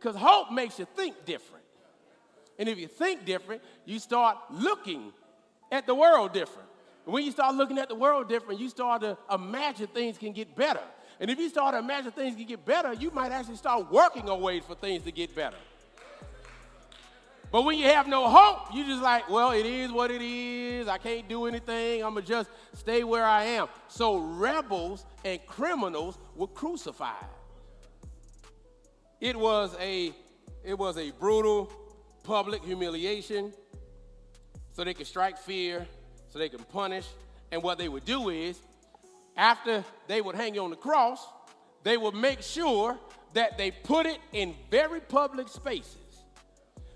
Because hope makes you think different. And if you think different, you start looking at the world different. And when you start looking at the world different, you start to imagine things can get better. And if you start to imagine things can get better, you might actually start working on ways for things to get better. But when you have no hope, you just like, well, it is what it is. I can't do anything. I'm going to just stay where I am. So rebels and criminals were crucified. It was a brutal public humiliation so they could strike fear, so they can punish. And what they would do is, after they would hang you on the cross, they would make sure that they put it in very public spaces.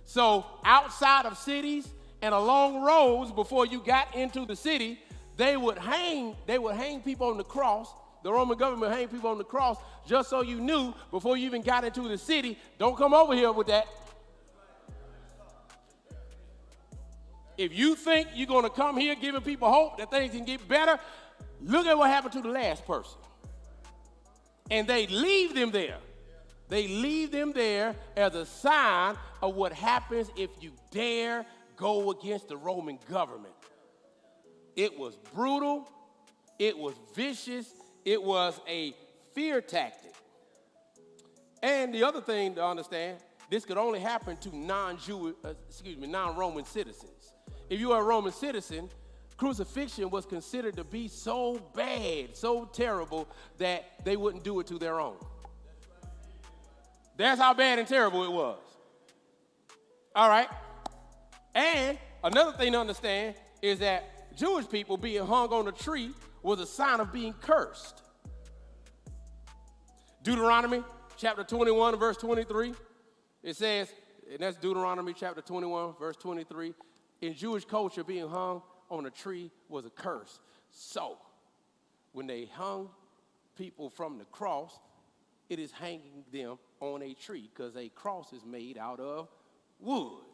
So outside of cities and along roads before you got into the city, they would hang people on the cross. The Roman government would hang people on the cross just so you knew before you even got into the city, don't come over here with that. If you think you're going to come here giving people hope that things can get better, look at what happened to the last person. And they leave them there. They leave them there as a sign of what happens if you dare go against the Roman government. It was brutal. It was vicious. It was a fear tactic. And the other thing to understand, this could only happen to non-Roman citizens. If you were a Roman citizen, crucifixion was considered to be so bad, so terrible, that they wouldn't do it to their own. That's how bad and terrible it was. All right. And another thing to understand is that Jewish people being hung on a tree was a sign of being cursed. Deuteronomy chapter 21, verse 23, it says, and that's Deuteronomy chapter 21, verse 23, in Jewish culture, being hung on a tree was a curse. So, when they hung people from the cross, it is hanging them on a tree because a cross is made out of wood.